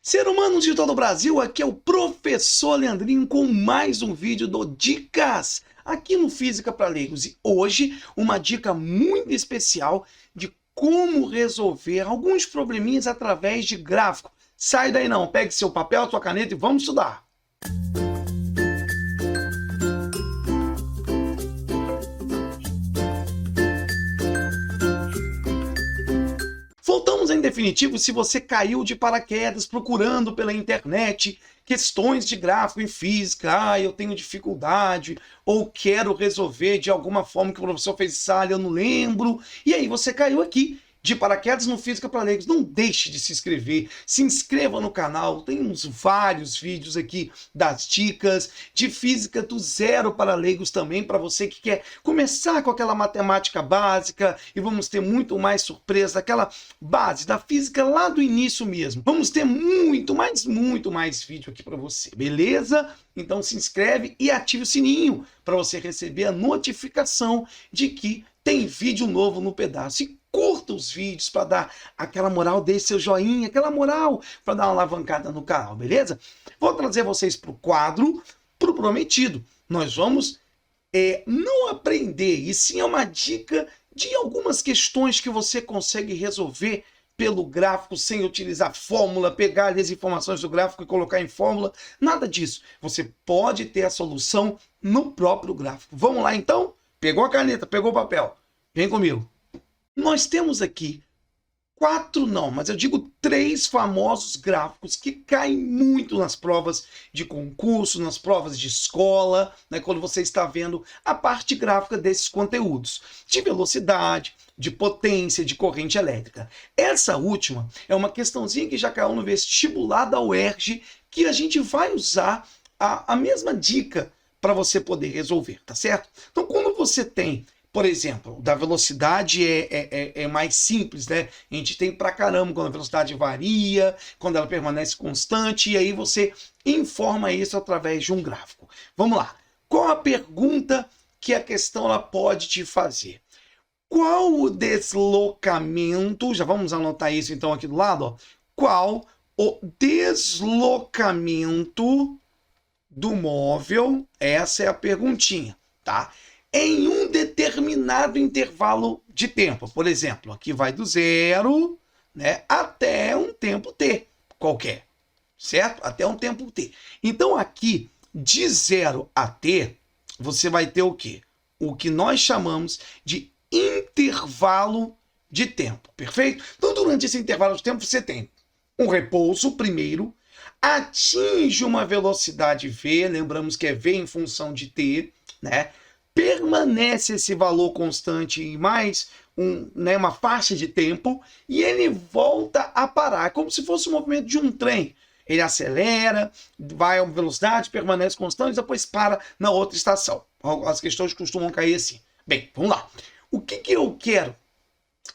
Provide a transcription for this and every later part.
Ser humanos de todo o Brasil, aqui é o professor Leandrinho com mais um vídeo do Dicas aqui no Física para Leigos. E hoje uma dica muito especial de como resolver alguns probleminhas através de gráfico. Sai daí não, pegue seu papel, sua caneta e vamos estudar. Voltamos em definitivo se você caiu de paraquedas procurando pela internet questões de gráfico em física, eu tenho dificuldade, ou quero resolver de alguma forma que o professor fez sala, eu não lembro, e aí você caiu aqui de paraquedas no Física para Leigos. Não deixe de se inscrever, se inscreva no canal, temos vários vídeos aqui das dicas de física do zero para leigos também, para você que quer começar com aquela matemática básica e vamos ter muito mais surpresa, aquela base da física lá do início mesmo. Vamos ter muito mais vídeo aqui para você, beleza? Então se inscreve e ative o sininho para você receber a notificação de que tem vídeo novo no pedaço. E curta os vídeos para dar aquela moral, deixe seu joinha, aquela moral para dar uma alavancada no canal, beleza? Vou trazer vocês para o quadro, para o prometido. Nós vamos não aprender, e sim é uma dica de algumas questões que você consegue resolver pelo gráfico sem utilizar fórmula, pegar as informações do gráfico e colocar em fórmula, nada disso. Você pode ter a solução no próprio gráfico. Vamos lá então? Pegou a caneta, pegou o papel? Vem comigo. Nós temos aqui três famosos gráficos que caem muito nas provas de concurso, nas provas de escola, né, quando você está vendo a parte gráfica desses conteúdos, de velocidade, de potência, de corrente elétrica. Essa última é uma questãozinha que já caiu no vestibular da UERJ, que a gente vai usar a mesma dica para você poder resolver, tá certo? Então, quando você tem, por exemplo, da velocidade é mais simples, né? A gente tem pra caramba quando a velocidade varia, quando ela permanece constante, e aí você informa isso através de um gráfico. Vamos lá. Qual a pergunta que a questão ela pode te fazer? Qual o deslocamento, já vamos anotar isso então aqui do lado, ó. Qual o deslocamento do móvel? Essa é a perguntinha, tá? Em um determinado intervalo de tempo. Por exemplo, aqui vai do zero, né, até um tempo t qualquer, certo? Até um tempo t. Então aqui, de 0 a t, você vai ter o quê? O que nós chamamos de intervalo de tempo, perfeito? Então durante esse intervalo de tempo você tem um repouso primeiro, atinge uma velocidade v, lembramos que é v em função de t, né? Permanece esse valor constante em mais uma faixa de tempo e ele volta a parar, como se fosse o movimento de um trem. Ele acelera, vai a uma velocidade, permanece constante, depois para na outra estação. As questões costumam cair assim. Bem, vamos lá. O que eu quero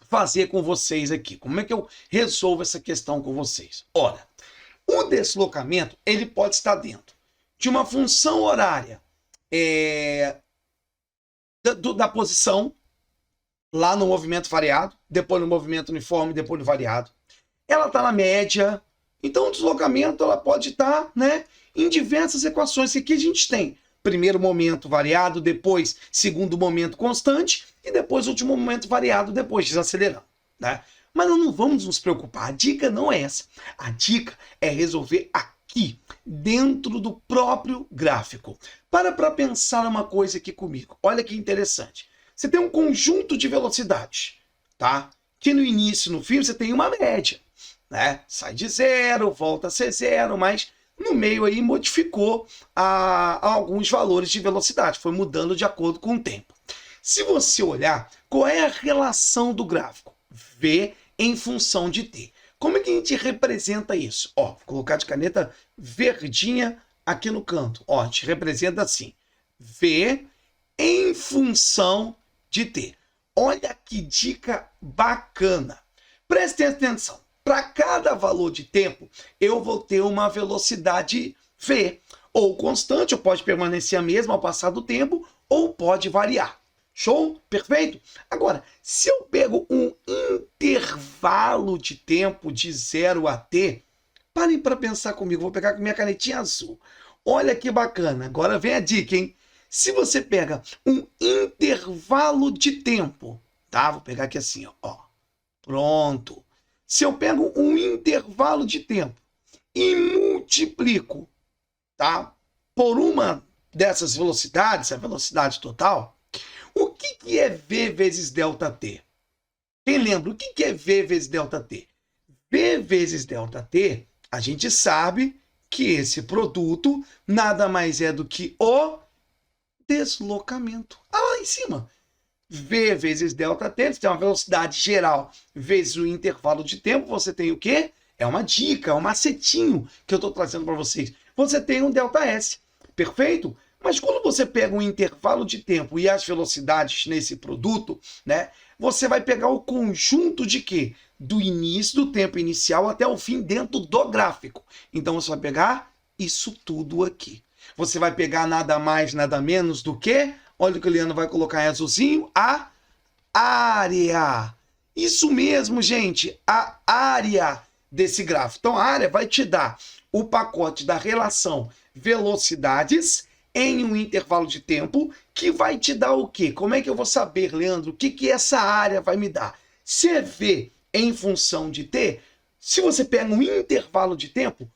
fazer com vocês aqui? Como é que eu resolvo essa questão com vocês? Ora, o deslocamento ele pode estar dentro de uma função horária da posição, lá no movimento variado, depois no movimento uniforme, depois no variado. Ela está na média, então o deslocamento ela pode estar, né, em diversas equações. Aqui a gente tem primeiro momento variado, depois segundo momento constante e depois último momento variado, depois desacelerando, né? Mas nós não vamos nos preocupar, a dica não é essa. A dica é resolver aqui, dentro do próprio gráfico. Para pensar uma coisa aqui comigo. Olha que interessante. Você tem um conjunto de velocidades, tá? Que no início, no fim, você tem uma média, né? Sai de zero, volta a ser zero, mas no meio aí modificou alguns valores de velocidade. Foi mudando de acordo com o tempo. Se você olhar, qual é a relação do gráfico? V em função de t. Como é que a gente representa isso? Ó, vou colocar de caneta verdinha aqui no canto. Ó, a gente representa assim. V em função de t. Olha que dica bacana. Prestem atenção. Para cada valor de tempo, eu vou ter uma velocidade v. Ou constante, ou pode permanecer a mesma ao passar do tempo, ou pode variar. Show? Perfeito? Agora, se eu pego um intervalo de tempo de 0 a t, Parem para pensar comigo, vou pegar com minha canetinha azul. Olha que bacana, agora vem a dica, hein? Se você pega um intervalo de tempo, tá? Vou pegar aqui assim, ó. Pronto. Se eu pego um intervalo de tempo e multiplico, tá? Por uma dessas velocidades, a velocidade total, o que é V vezes ΔT? Quem lembra? O que é V vezes ΔT? V vezes ΔT, a gente sabe que esse produto nada mais é do que o deslocamento. Lá em cima. V vezes ΔT, você tem uma velocidade geral vezes o intervalo de tempo, você tem o quê? É uma dica, é um macetinho que eu estou trazendo para vocês. Você tem um ΔS, perfeito? Mas quando você pega um intervalo de tempo e as velocidades nesse produto, né? Você vai pegar o conjunto de quê? Do início do tempo inicial até o fim dentro do gráfico. Então você vai pegar isso tudo aqui. Você vai pegar nada mais, nada menos do que, olha o que o Leandro vai colocar em azulzinho, a área. Isso mesmo, gente, a área desse gráfico. Então a área vai te dar o pacote da relação velocidades em um intervalo de tempo que vai te dar o quê? Como é que eu vou saber, Leandro, o que essa área vai me dar? Se é V em função de T, se você pega um intervalo de tempo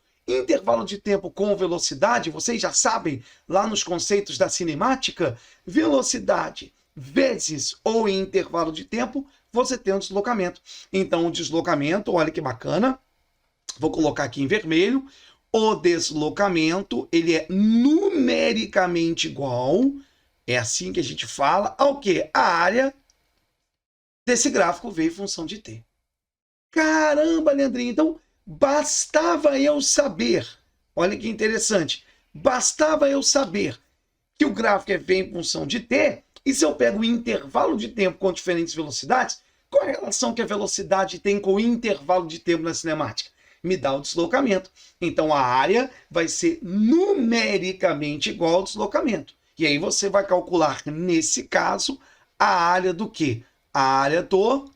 com velocidade, vocês já sabem, lá nos conceitos da cinemática, velocidade vezes ou em intervalo de tempo, você tem um deslocamento. Então, o deslocamento, olha que bacana, vou colocar aqui em vermelho, o deslocamento, ele é numericamente igual, é assim que a gente fala, ao quê? A área desse gráfico V em função de T. Caramba, Leandrinho, então bastava eu saber, olha que interessante, bastava eu saber que o gráfico é V em função de T, e se eu pego o intervalo de tempo com diferentes velocidades, qual a relação que a velocidade tem com o intervalo de tempo na cinemática? Me dá o deslocamento. Então a área vai ser numericamente igual ao deslocamento. E aí você vai calcular, nesse caso, a área do quê? A área do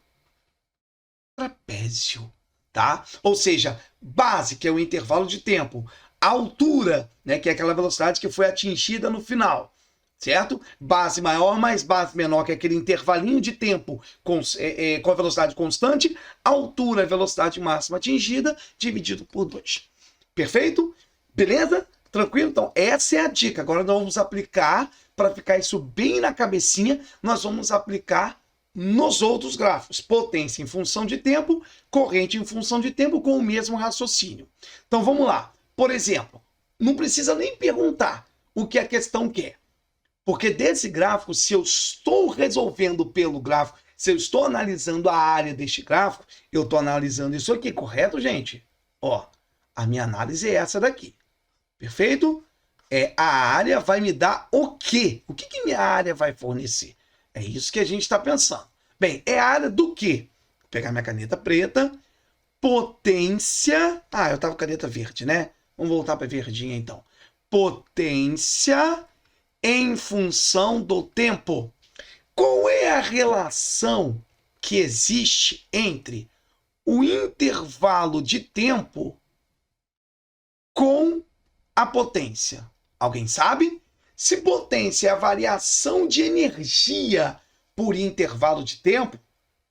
trapézio, tá? Ou seja, base, que é o intervalo de tempo, altura, né, que é aquela velocidade que foi atingida no final, certo? Base maior mais base menor, que é aquele intervalinho de tempo com a velocidade constante, altura, velocidade máxima atingida, dividido por 2. Perfeito? Beleza? Tranquilo? Então, essa é a dica. Agora nós vamos aplicar, para ficar isso bem na cabecinha, nós vamos aplicar nos outros gráficos. Potência em função de tempo, corrente em função de tempo, com o mesmo raciocínio. Então, vamos lá. Por exemplo, não precisa nem perguntar o que a questão quer. Porque desse gráfico, se eu estou resolvendo pelo gráfico, se eu estou analisando a área deste gráfico, eu estou analisando isso aqui, correto, gente? Ó, a minha análise é essa daqui. Perfeito? A área vai me dar o quê? O que minha área vai fornecer? É isso que a gente está pensando. Bem, é a área do quê? Vou pegar minha caneta preta. Potência... eu estava com caneta verde, né? Vamos voltar para a verdinha, então. Potência em função do tempo. Qual é a relação que existe entre o intervalo de tempo com a potência? Alguém sabe? Se potência é a variação de energia por intervalo de tempo,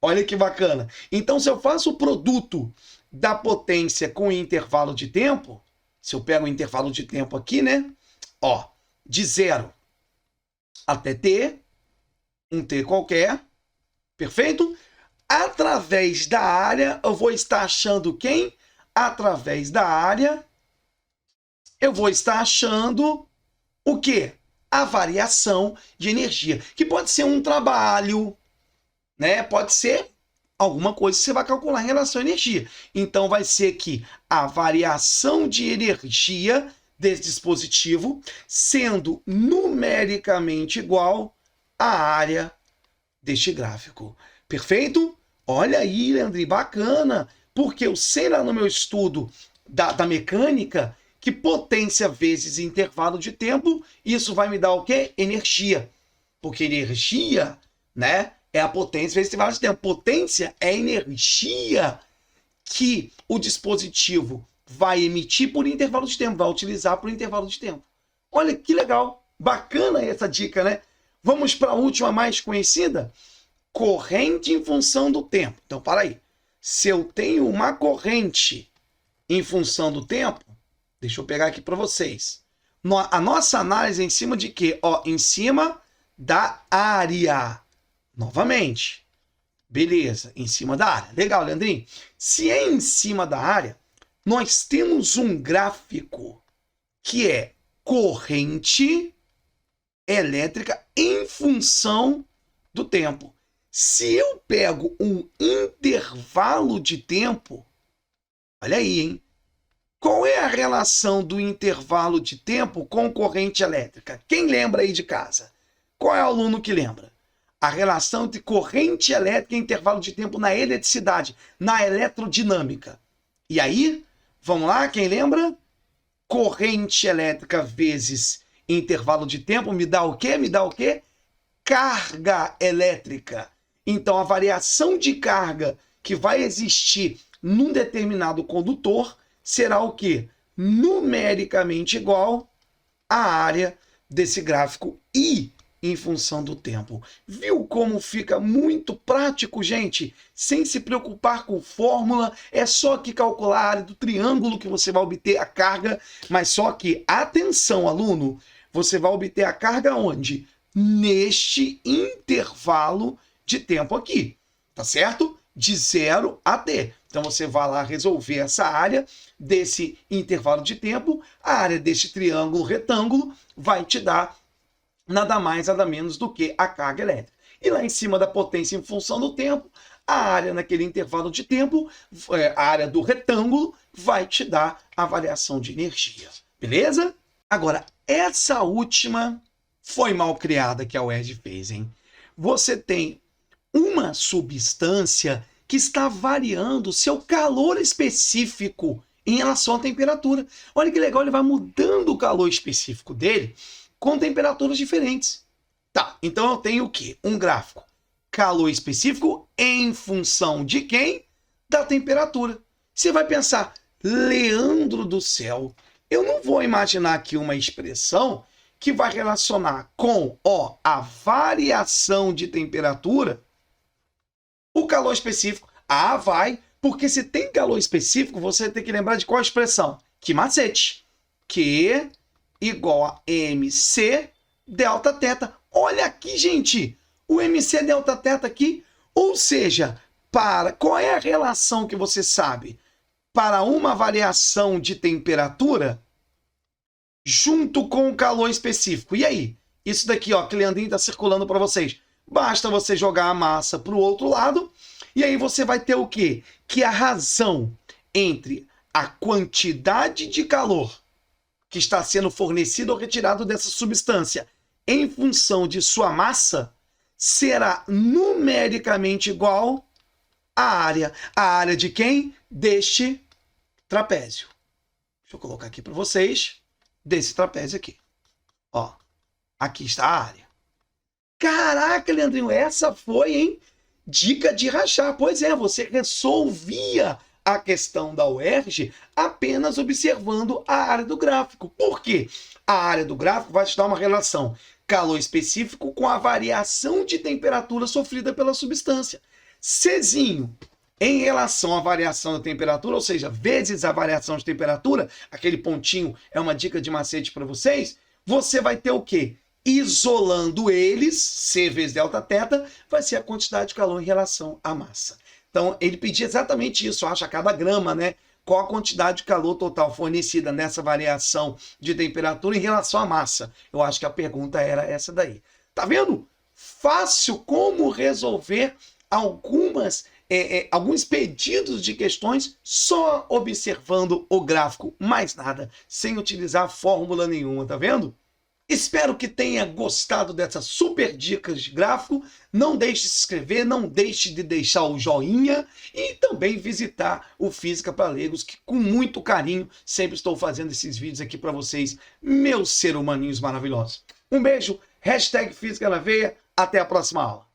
olha que bacana. Então, se eu faço o produto da potência com intervalo de tempo, se eu pego o intervalo de tempo aqui, né? Ó, de 0 até T, um T qualquer, perfeito? Através da área, eu vou estar achando quem? Através da área, eu vou estar achando o quê? A variação de energia, que pode ser um trabalho, né? Pode ser alguma coisa que você vai calcular em relação à energia. Então, vai ser que a variação de energia desse dispositivo sendo numericamente igual à área deste gráfico. Perfeito? Olha aí, Leandrinho, bacana, porque eu sei lá no meu estudo da mecânica que potência vezes intervalo de tempo, isso vai me dar o quê? Energia. Porque energia, né, é a potência vezes intervalo de tempo. Potência é a energia que o dispositivo vai emitir por intervalo de tempo, vai utilizar por intervalo de tempo. Olha que legal, bacana essa dica, né? Vamos para a última mais conhecida? Corrente em função do tempo. Então, para aí. Se eu tenho uma corrente em função do tempo, deixa eu pegar aqui para vocês. A nossa análise é em cima de quê? Em cima da área. Novamente. Beleza, em cima da área. Legal, Leandrinho. Se é em cima da área, nós temos um gráfico que é corrente elétrica em função do tempo. Se eu pego um intervalo de tempo, olha aí, hein? Qual é a relação do intervalo de tempo com corrente elétrica? Quem lembra aí de casa? Qual é o aluno que lembra? A relação entre corrente elétrica e intervalo de tempo na eletricidade, na eletrodinâmica. E aí, vamos lá, quem lembra? Corrente elétrica vezes intervalo de tempo me dá o quê? Me dá o quê? Carga elétrica. Então, a variação de carga que vai existir num determinado condutor será o quê? Numericamente igual à área desse gráfico I em função do tempo. Viu como fica muito prático, gente? Sem se preocupar com fórmula, é só aqui calcular a área do triângulo que você vai obter a carga, mas só que, atenção, aluno, você vai obter a carga onde? Neste intervalo de tempo aqui, tá certo? De 0 a t. Então você vai lá resolver essa área desse intervalo de tempo, a área deste triângulo retângulo vai te dar nada mais, nada menos do que a carga elétrica. E lá em cima da potência em função do tempo, a área naquele intervalo de tempo, a área do retângulo, vai te dar a variação de energia. Beleza? Agora, essa última foi mal criada que a UERJ fez, hein? Você tem uma substância que está variando seu calor específico em relação à temperatura. Olha que legal, ele vai mudando o calor específico dele com temperaturas diferentes. Tá, então eu tenho o quê? Um gráfico. Calor específico em função de quem? Da temperatura. Você vai pensar, Leandro do céu, eu não vou imaginar aqui uma expressão que vai relacionar com a variação de temperatura o calor específico. Vai, porque se tem calor específico, você tem que lembrar de qual expressão? Que macete. Q igual a MC delta teta. Olha aqui, gente, o MC delta teta aqui, ou seja, qual é a relação que você sabe? Para uma variação de temperatura junto com o calor específico. E aí? Isso daqui, que o Leandrinho está circulando para vocês. Basta você jogar a massa para o outro lado, e aí você vai ter o quê? Que a razão entre a quantidade de calor que está sendo fornecido ou retirado dessa substância em função de sua massa será numericamente igual à área. A área de quem? Deste trapézio. Deixa eu colocar aqui para vocês. Desse trapézio aqui. Aqui está a área. Caraca, Leandrinho, essa foi, hein? Dica de rachar. Pois é, você resolvia a questão da UERJ apenas observando a área do gráfico. Por quê? A área do gráfico vai te dar uma relação calor específico com a variação de temperatura sofrida pela substância. Czinho, em relação à variação da temperatura, ou seja, vezes a variação de temperatura, aquele pontinho é uma dica de macete para vocês, você vai ter o quê? Isolando eles, C vezes delta teta, vai ser a quantidade de calor em relação à massa. Então, ele pedia exatamente isso, acha a cada grama, né? Qual a quantidade de calor total fornecida nessa variação de temperatura em relação à massa. Eu acho que a pergunta era essa daí. Tá vendo? Fácil como resolver alguns pedidos de questões só observando o gráfico, mais nada, sem utilizar fórmula nenhuma, tá vendo? Espero que tenha gostado dessas super dicas de gráfico. Não deixe de se inscrever, não deixe de deixar o joinha e também visitar o Física para Leigos, que com muito carinho sempre estou fazendo esses vídeos aqui para vocês, meus ser humaninhos maravilhosos. Um beijo, #Física na Veia, até a próxima aula.